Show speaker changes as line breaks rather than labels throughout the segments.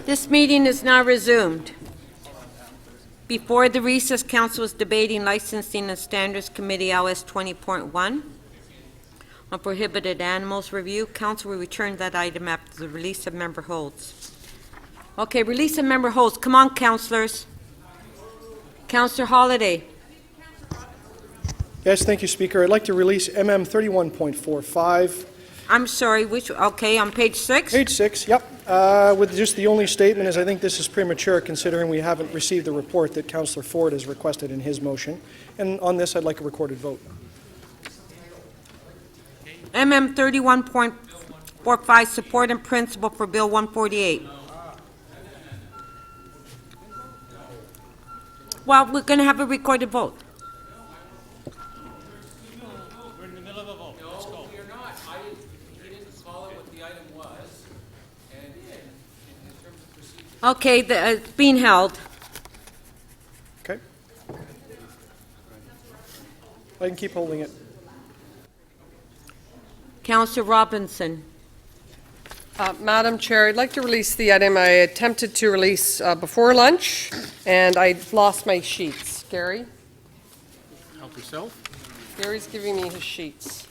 This meeting is now resumed. Before the recess, Council was debating Licensing and Standards Committee LS 20.1 on prohibited animals review. Council will return that item after the release of member holds. Okay, release of member holds. Come on, councillors. Councillor Holliday.
Yes, thank you, Speaker. I'd like to release MM 31.45.
I'm sorry, which, okay, on page 6?
Page 6, yep. With just the only statement is I think this is premature considering we haven't received the report that Councillor Ford has requested in his motion. And on this, I'd like a recorded vote.
MM 31.45, support and principle for Bill 148. Well, we're going to have a recorded vote.
We're in the middle of a vote. Let's go. We're not. He didn't follow what the item was, and in terms of procedure.
Okay, it's being held.
Okay. I can keep holding it.
Councillor Robinson.
Madam Chair, I'd like to release the item I attempted to release before lunch, and I lost my sheets. Gary?
Help yourself.
Gary's giving me his sheets.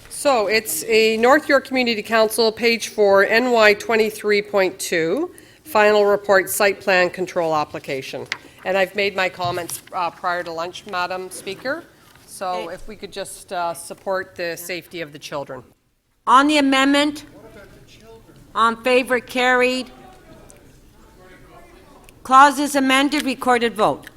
So it's a North York Community Council, page 4, NY 23.2, final report site plan control application. And I've made my comments prior to lunch, Madam Speaker. So if we could just support the safety of the children.
On the amendment? On favor, carried. Clause is amended, recorded vote.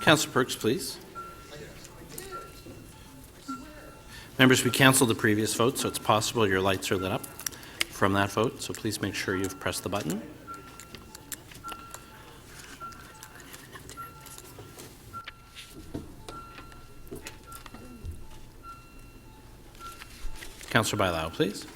Councillor Perks, please. Members, we cancelled the previous vote, so it's possible your lights are lit up from that vote, so please make sure you've pressed the button. Councillor Bailao, please.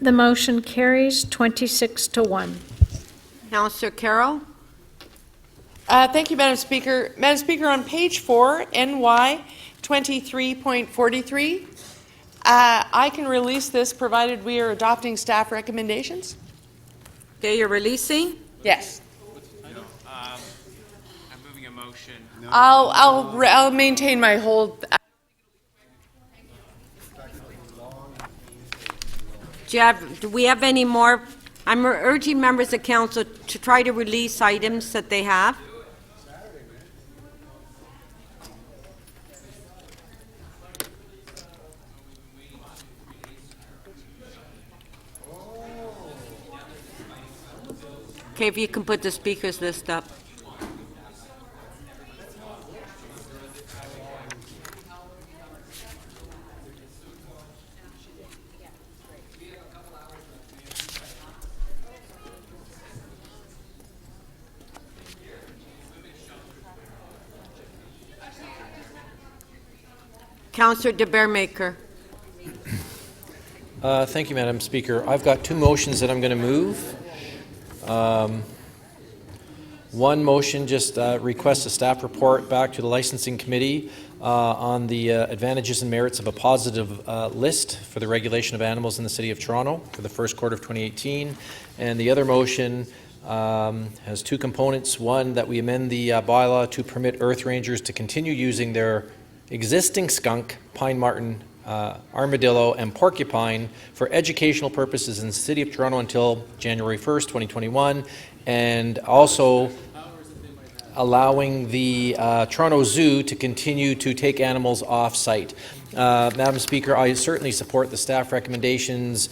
The motion carries 26-1.
Councillor Carroll.
Thank you, Madam Speaker. Madam Speaker, on page 4, NY 23.43, I can release this provided we are adopting staff recommendations.
Okay, you're releasing?
Yes.
I'm moving a motion.
I'll maintain my hold.
Do we have any more? I'm urging members of council to try to release items that they have. Okay, if you can put the speakers list up. Councillor de Bearmaker.
Thank you, Madam Speaker. I've got two motions that I'm going to move. One motion just requests a staff report back to the Licensing Committee on the advantages and merits of a positive list for the regulation of animals in the City of Toronto for the first quarter of 2018. And the other motion has two components. One, that we amend the bylaw to permit earth rangers to continue using their existing skunk, pine marten, armadillo, and porcupine for educational purposes in the City of Toronto until January 1st, 2021, and also allowing the Toronto Zoo to continue to take animals off-site. Madam Speaker, I certainly support the staff recommendations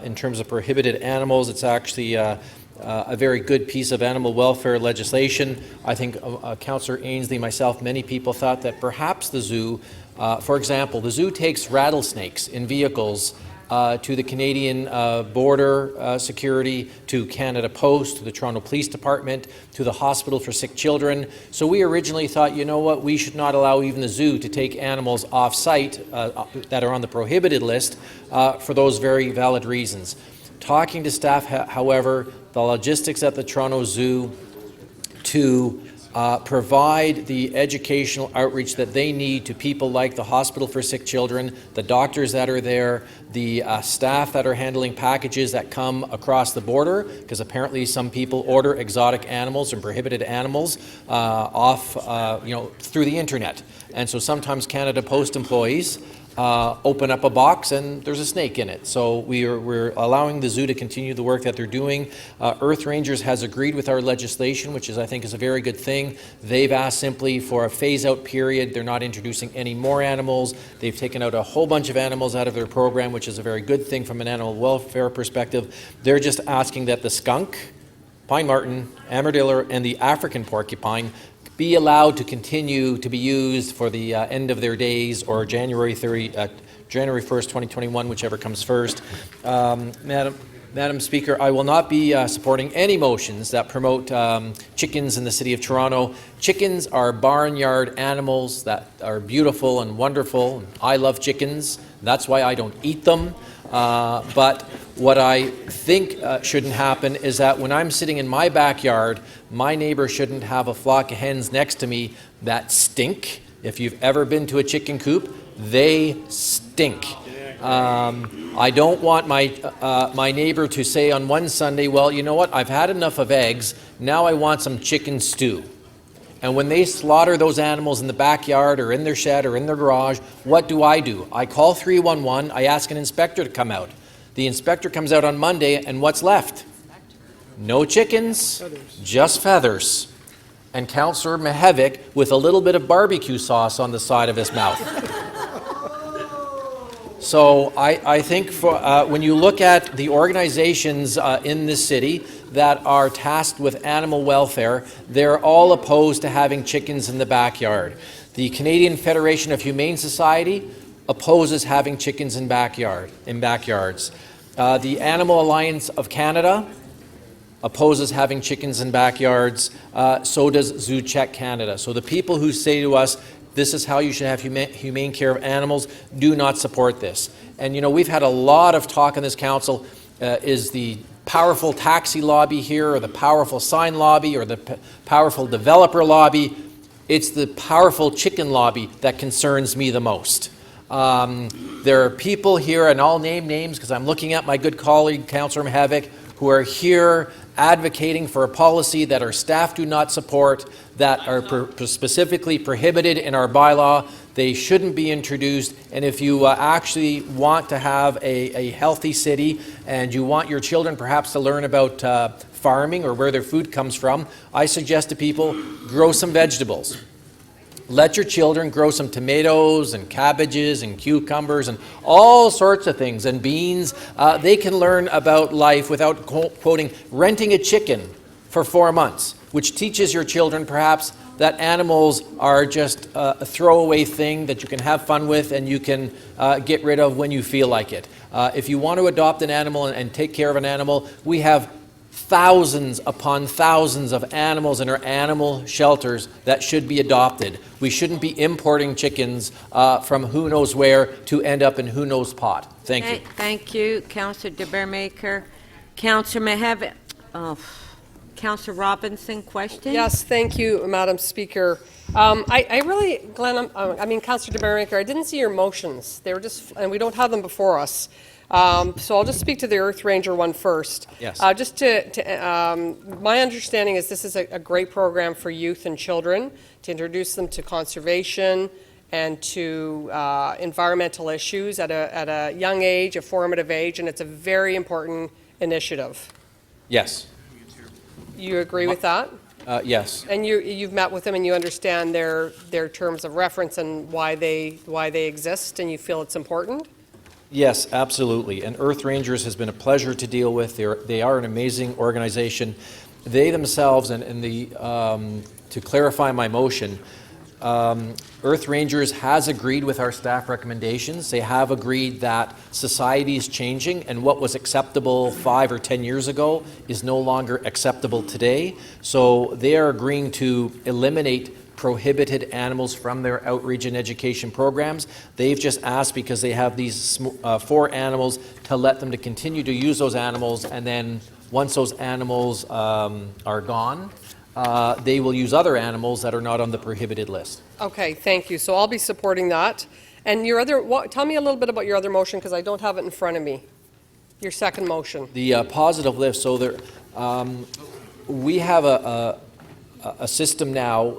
in terms of prohibited animals. It's actually a very good piece of animal welfare legislation. I think Councillor Ainsley, myself, many people thought that perhaps the zoo, for example, the zoo takes rattlesnakes in vehicles to the Canadian Border Security, to Canada Post, to the Toronto Police Department, to the Hospital for Sick Children. So we originally thought, you know what, we should not allow even the zoo to take animals off-site that are on the prohibited list for those very valid reasons. Talking to staff, however, the logistics at the Toronto Zoo to provide the educational outreach that they need to people like the Hospital for Sick Children, the doctors that are there, the staff that are handling packages that come across the border, because apparently some people order exotic animals and prohibited animals through the internet. And so sometimes Canada Post employees open up a box and there's a snake in it. So we're allowing the zoo to continue the work that they're doing. Earth Rangers has agreed with our legislation, which I think is a very good thing. They've asked simply for a phase-out period. They're not introducing any more animals. They've taken out a whole bunch of animals out of their program, which is a very good thing from an animal welfare perspective. They're just asking that the skunk, pine marten, armadillo, and the African porcupine be allowed to continue to be used for the end of their days, or January 1st, 2021, whichever comes first. Madam Speaker, I will not be supporting any motions that promote chickens in the City of Toronto. Chickens are barnyard animals that are beautiful and wonderful. I love chickens. That's why I don't eat them. But what I think shouldn't happen is that when I'm sitting in my backyard, my neighbor shouldn't have a flock of hens next to me that stink. If you've ever been to a chicken coop, they stink. I don't want my neighbor to say on one Sunday, well, you know what, I've had enough of eggs, now I want some chicken stew. And when they slaughter those animals in the backyard or in their shed or in their garage, what do? I call 311, I ask an inspector to come out. The inspector comes out on Monday, and what's left? No chickens, just feathers. And Councillor Mihevik with a little bit of barbecue sauce on the side of his mouth. So I think when you look at the organizations in this city that are tasked with animal welfare, they're all opposed to having chickens in the backyard. The Canadian Federation of Humane Society opposes having chickens in backyards. The Animal Alliance of Canada opposes having chickens in backyards. So does Zoo Check Canada. So the people who say to us, this is how you should have humane care of animals, do not support this. And you know, we've had a lot of talk in this council, is the powerful taxi lobby here, or the powerful sign lobby, or the powerful developer lobby. It's the powerful chicken lobby that concerns me the most. There are people here, and I'll name names because I'm looking at my good colleague, Councillor Mihevik, who are here advocating for a policy that our staff do not support, that are specifically prohibited in our bylaw. They shouldn't be introduced. And if you actually want to have a healthy city, and you want your children perhaps to learn about farming or where their food comes from, I suggest to people, grow some vegetables. Let your children grow some tomatoes and cabbages and cucumbers and all sorts of things, and beans. They can learn about life without quoting renting a chicken for 4 months, which teaches your children perhaps that animals are just a throwaway thing that you can have fun with and you can get rid of when you feel like it. If you want to adopt an animal and take care of an animal, we have thousands upon thousands of animals in our animal shelters that should be adopted. We shouldn't be importing chickens from who knows where to end up in who knows pot. Thank you.
Thank you, Councillor de Beermaker. Councillor Mihevik, Councillor Robinson, question?
Yes, thank you, Madam Speaker. I really, Glenn, Councillor de Beermaker, I didn't see your motions. They were just, and we don't have them before us. So I'll just speak to the Earth Ranger one first.
Yes.
My understanding is this is a great program for youth and children to introduce them to conservation and to environmental issues at a young age, a formative age, and it's a very important initiative.
Yes.
You agree with that?
Yes.
And you've met with them and you understand their terms of reference and why they exist, and you feel it's important?
Yes, absolutely. And Earth Rangers has been a pleasure to deal with. They are an amazing organization. They themselves, to clarify my motion, Earth Rangers has agreed with our staff recommendations. They have agreed that society is changing, and what was acceptable 5 or 10 years ago is no longer acceptable today. So they are agreeing to eliminate prohibited animals from their outreach and education programs. They've just asked, because they have these 4 animals, to let them to continue to use those animals, and then once those animals are gone, they will use other animals that are not on the prohibited list.
Okay, thank you. So I'll be supporting that. And your other, tell me a little bit about your other motion, because I don't have it in front of me. Your second motion.
The positive list, so there, we have a system now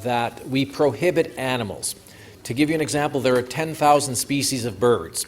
that we prohibit animals. To give you an example, there are 10,000 species of birds.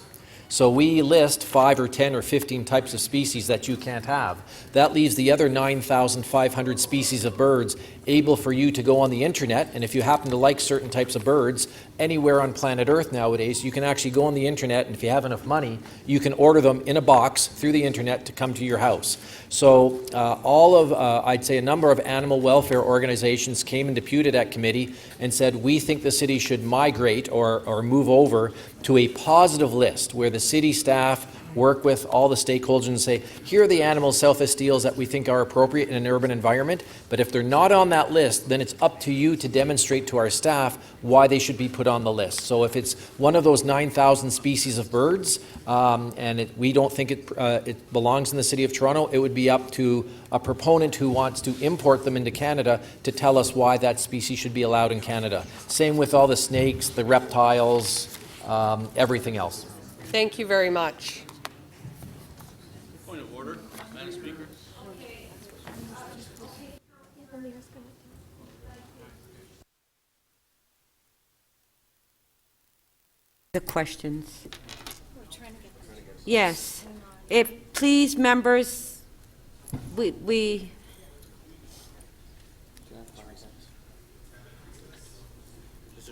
So we list 5 or 10 or 15 types of species that you can't have. That leaves the other 9,500 species of birds able for you to go on the internet, and if you happen to like certain types of birds, anywhere on planet Earth nowadays, you can actually go on the internet, and if you have enough money, you can order them in a box through the internet to come to your house. So all of, I'd say a number of animal welfare organizations came and deputed at committee and said, we think the city should migrate or move over to a positive list where the city staff work with all the stakeholders and say, here are the animals south of Steeles that we think are appropriate in an urban environment, but if they're not on that list, then it's up to you to demonstrate to our staff why they should be put on the list. So if it's one of those 9,000 species of birds, and we don't think it belongs in the City of Toronto, it would be up to a proponent who wants to import them into Canada to tell us why that species should be allowed in Canada. Same with all the snakes, the reptiles, everything else.
Thank you very much.
Point of order, Madam Speaker.
The questions. Yes. If, please, members, we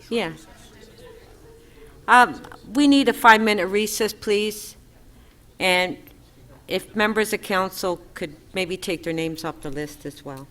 yeah. We need a 5-minute recess, please. And if members of council could maybe take their names off the list as well.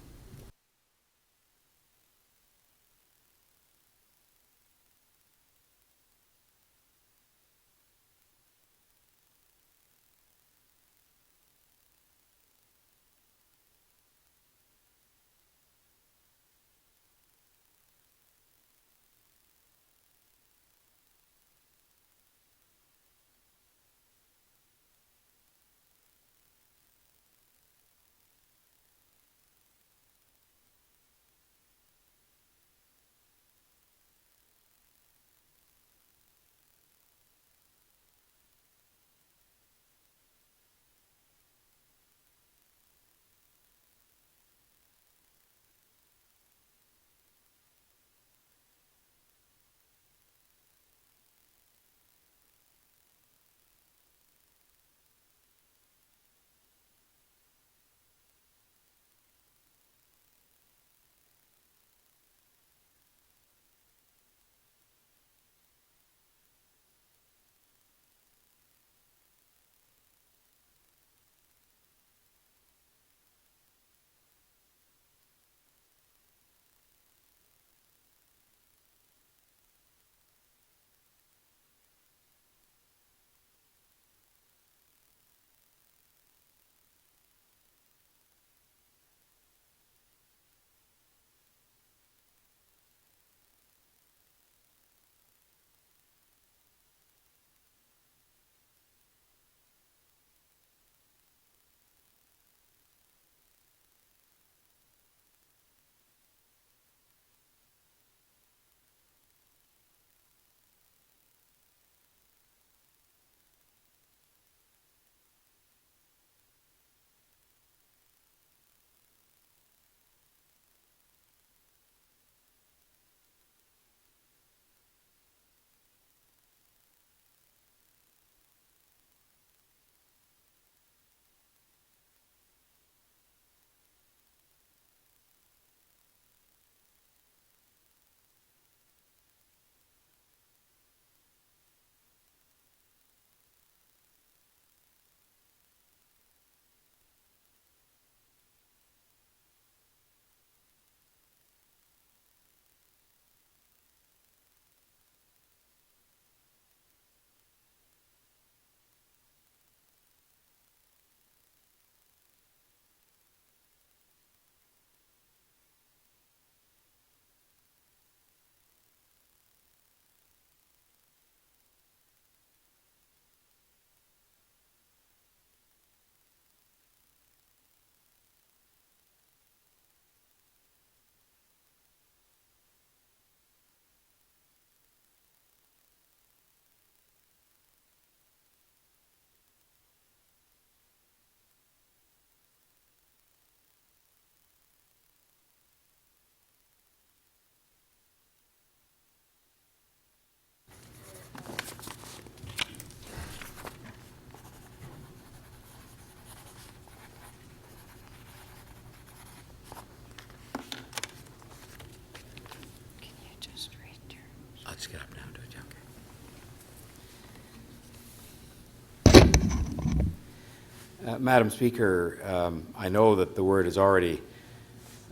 Madam Speaker, I know that the word is already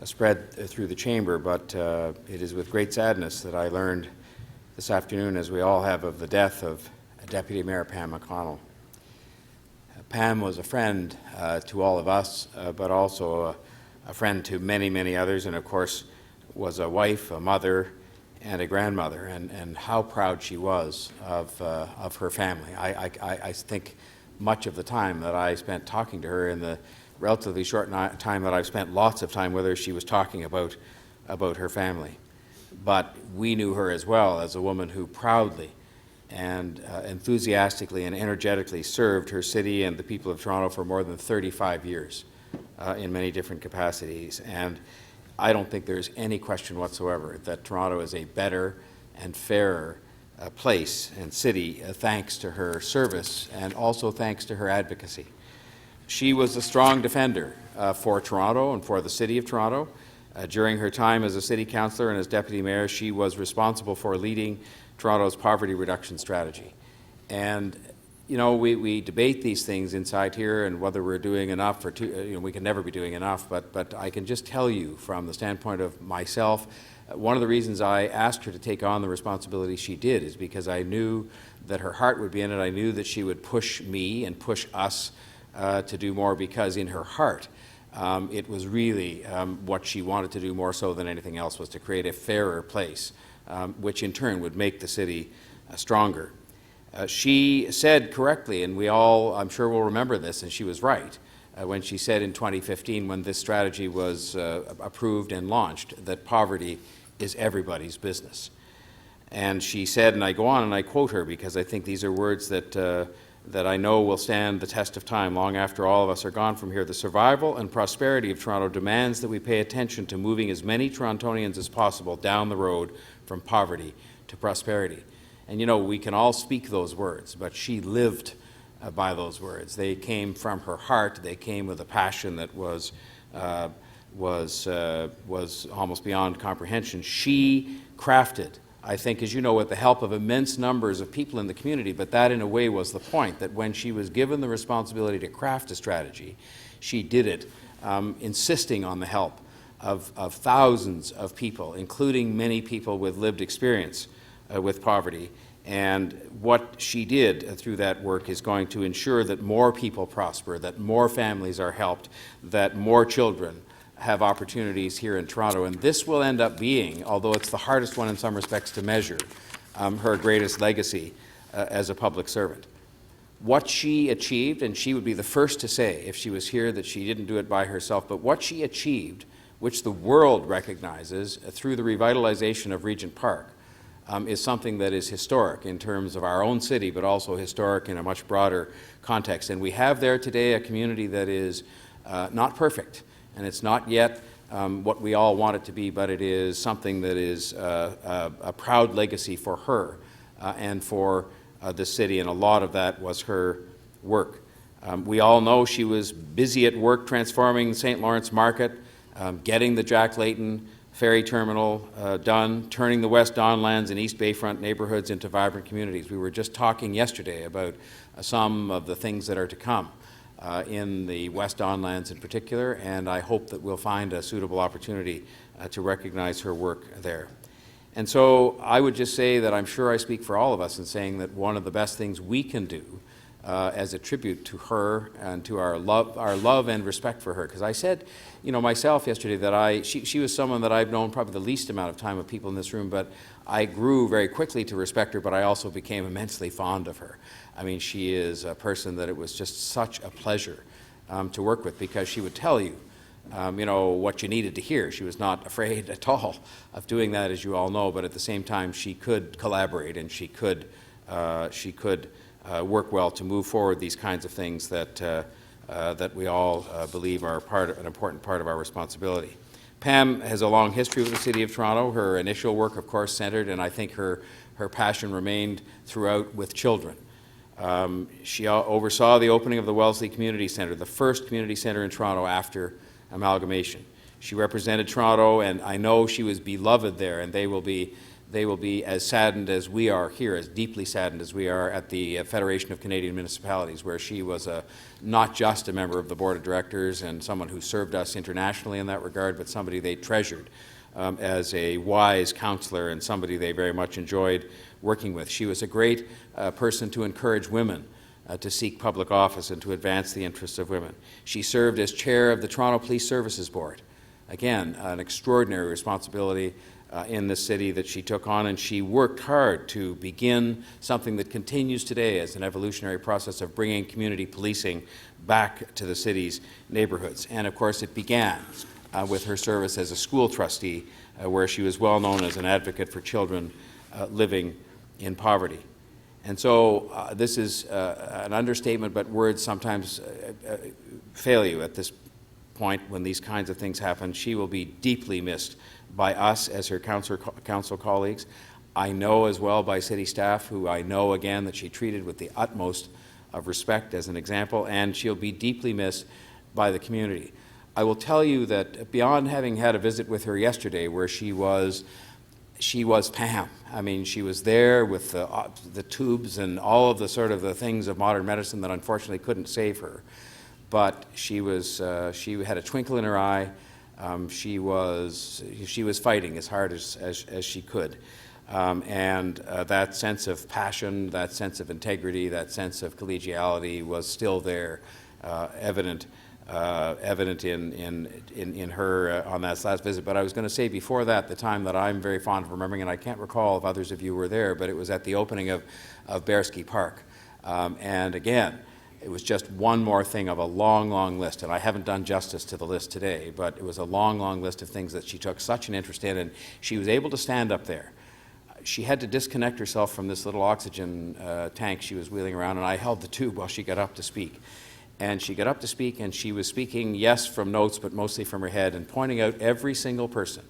spread through the chamber, but it is with great sadness that I learned this afternoon, as we all have, of the death of Deputy Mayor Pam McConnell. Pam was a friend to all of us, but also a friend to many, many others, and of course was a wife, a mother, and a grandmother, and how proud she was of her family. I think much of the time that I spent talking to her, in the relatively short time that I've spent lots of time with her, she was talking about her family. But we knew her as well as a woman who proudly and enthusiastically and energetically served her city and the people of Toronto for more than 35 years in many different capacities. And I don't think there's any question whatsoever that Toronto is a better and fairer place and city thanks to her service and also thanks to her advocacy. She was a strong defender for Toronto and for the City of Toronto. During her time as a City Councillor and as Deputy Mayor, she was responsible for leading Toronto's poverty reduction strategy. And, you know, we debate these things inside here and whether we're doing enough or we can never be doing enough, but I can just tell you from the standpoint of myself, one of the reasons I asked her to take on the responsibility she did is because I knew that her heart would be in it. I knew that she would push me and push us to do more, because in her heart, it was really what she wanted to do more so than anything else, was to create a fairer place, which in turn would make the city stronger. She said correctly, and we all, I'm sure, will remember this, and she was right, when she said in 2015, when this strategy was approved and launched, that poverty is everybody's business. And she said, and I go on and I quote her because I think these are words that I know will stand the test of time long after all of us are gone from here. The survival and prosperity of Toronto demands that we pay attention to moving as many Torontonians as possible down the road from poverty to prosperity. And you know, we can all speak those words, but she lived by those words. They came from her heart. They came with a passion that was almost beyond comprehension. She crafted, I think, as you know, with the help of immense numbers of people in the community, but that in a way was the point, that when she was given the responsibility to craft a strategy, she did it insisting on the help of thousands of people, including many people with lived experience with poverty. And what she did through that work is going to ensure that more people prosper, that more families are helped, that more children have opportunities here in Toronto. And this will end up being, although it's the hardest one in some respects to measure, her greatest legacy as a public servant. What she achieved, and she would be the first to say if she was here that she didn't do it by herself, but what she achieved, which the world recognizes through the revitalization of Regent Park, is something that is historic in terms of our own city, but also historic in a much broader context. And we have there today a community that is not perfect, and it's not yet what we all want it to be, but it is something that is a proud legacy for her and for the city, and a lot of that was her work. We all know she was busy at work transforming St. Lawrence Market, getting the Jack Layton ferry terminal done, turning the West Donlands and East Bayfront neighborhoods into vibrant communities. We were just talking yesterday about some of the things that are to come in the West Donlands in particular, and I hope that we'll find a suitable opportunity to recognize her work there. And so I would just say that I'm sure I speak for all of us in saying that one of the best things we can do as a tribute to her and to our love and respect for her, because I said, you know, myself yesterday that she was someone that I've known probably the least amount of time of people in this room, but I grew very quickly to respect her, but I also became immensely fond of her. I mean, she is a person that it was just such a pleasure to work with, because she would tell you, you know, what you needed to hear. She was not afraid at all of doing that, as you all know, but at the same time she could collaborate, and she could work well to move forward these kinds of things that we all believe are an important part of our responsibility. Pam has a long history with the City of Toronto. Her initial work, of course, centered, and I think her passion remained throughout, with children. She oversaw the opening of the Wellesley Community Centre, the first community centre in Toronto after amalgamation. She represented Toronto, and I know she was beloved there, and they will be they will be as saddened as we are here, as deeply saddened as we are at the Federation of Canadian Municipalities, where she was not just a member of the board of directors and someone who served us internationally in that regard, but somebody they treasured as a wise councillor and somebody they very much enjoyed working with. She was a great person to encourage women to seek public office and to advance the interests of women. She served as chair of the Toronto Police Services Board. Again, an extraordinary responsibility in the city that she took on, and she worked hard to begin something that continues today as an evolutionary process of bringing community policing back to the city's neighborhoods. And of course it began with her service as a school trustee, where she was well known as an advocate for children living in poverty. And so this is an understatement, but words sometimes fail you at this point when these kinds of things happen. She will be deeply missed by us as her council colleagues. I know as well by city staff, who I know again that she treated with the utmost of respect as an example, and she'll be deeply missed by the community. I will tell you that beyond having had a visit with her yesterday where she was Pam. I mean, she was there with the tubes and all of the sort of the things of modern medicine that unfortunately couldn't save her. But she had a twinkle in her eye. She was fighting as hard as she could. And that sense of passion, that sense of integrity, that sense of collegiality was still there, evident in her on that last visit. But I was going to say before that, the time that I'm very fond of remembering, and I can't recall if others of you were there, but it was at the opening of Bearsky Park. And again, it was just one more thing of a long, long list, and I haven't done justice to the list today, but it was a long, long list of things that she took such an interest in, and she was able to stand up there. She had to disconnect herself from this little oxygen tank she was wheeling around, and I held the tube while she got up to speak. And she got up to speak, and she was speaking, yes, from notes, but mostly from her head, and pointing out every single person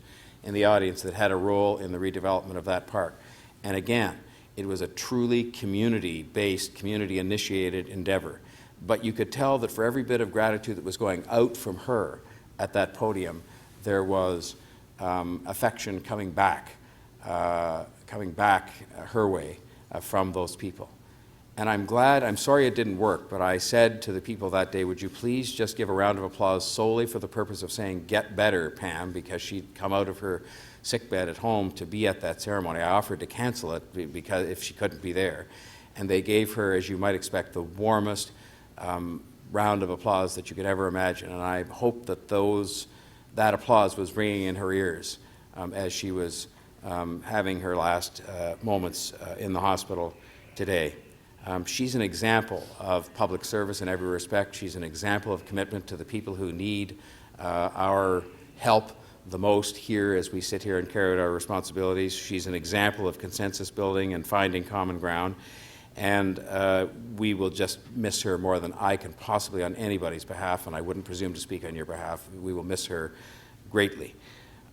in the audience that had a role in the redevelopment of that park. And again, it was a truly community-based, community-initiated endeavor. But you could tell that for every bit of gratitude that was going out from her at that podium, there was affection coming back her way from those people. And I'm sorry it didn't work, but I said to the people that day, would you please just give a round of applause solely for the purpose of saying, get better, Pam, because she'd come out of her sickbed at home to be at that ceremony. I offered to cancel it because if she couldn't be there. And they gave her, as you might expect, the warmest round of applause that you could ever imagine. And I hope that that applause was ringing in her ears as she was having her last moments in the hospital today. She's an example of public service in every respect. She's an example of commitment to the people who need our help the most here as we sit here and carry out our responsibilities. She's an example of consensus building and finding common ground. And we will just miss her more than I can possibly on anybody's behalf, and I wouldn't presume to speak on your behalf. We will miss her greatly.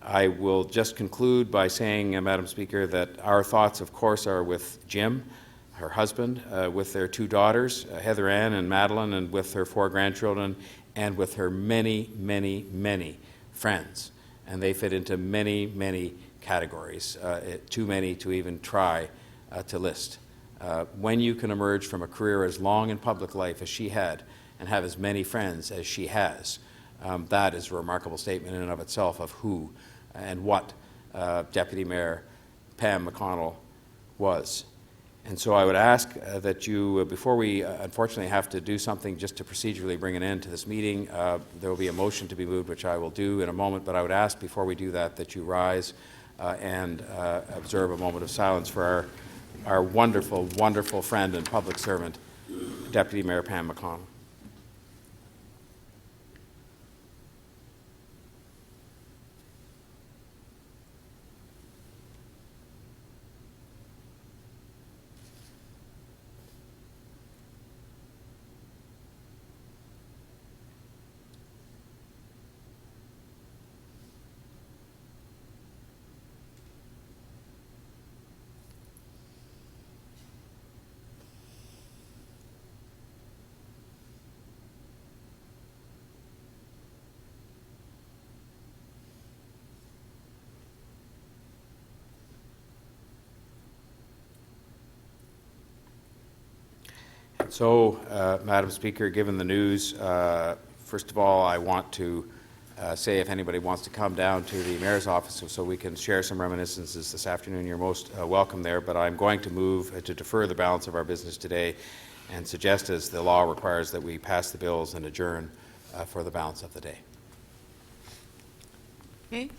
I will just conclude by saying, Madam Speaker, that our thoughts, of course, are with Jim, her husband, with their two daughters, Heather Ann and Madeline, and with her 4 grandchildren, and with her many, many, many friends. And they fit into many, many categories, too many to even try to list. When you can emerge from a career as long in public life as she had and have as many friends as she has, that is a remarkable statement in and of itself of who and what Deputy Mayor Pam McConnell was. And so I would ask that you, before we unfortunately have to do something just to procedurally bring an end to this meeting, there will be a motion to be moved, which I will do in a moment, but I would ask before we do that you rise and observe a moment of silence for our wonderful, wonderful friend and public servant, Deputy Mayor Pam McConnell. So, Madam Speaker, given the news, first of all, I want to say if anybody wants to come down to the Mayor's office so we can share some reminiscences this afternoon, you're most welcome there. But I'm going to move to defer the balance of our business today and suggest, as the law requires, that we pass the bills and adjourn for the balance of the day.
Okay.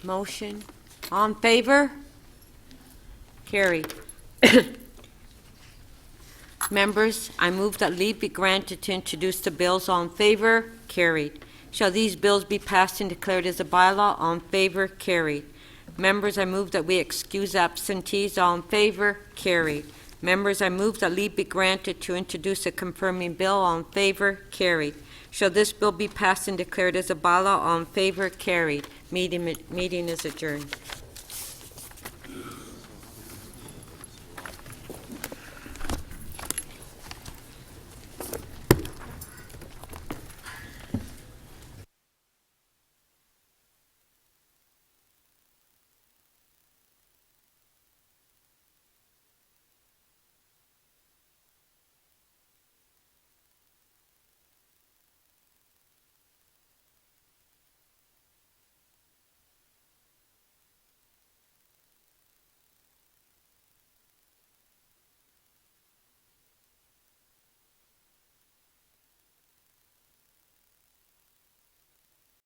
Motion. All in favor? Carried. Members, I move that leave be granted to introduce the bills. All in favor? Carried. Shall these bills be passed and declared as a bylaw? All in favor? Carried. Members, I move that we excuse absentees. All in favor? Carried. Members, I move that leave be granted to introduce a confirming bill. All in favor? Carried. Shall this bill be passed and declared as a bylaw? All in favor? Carried. Meeting is adjourned.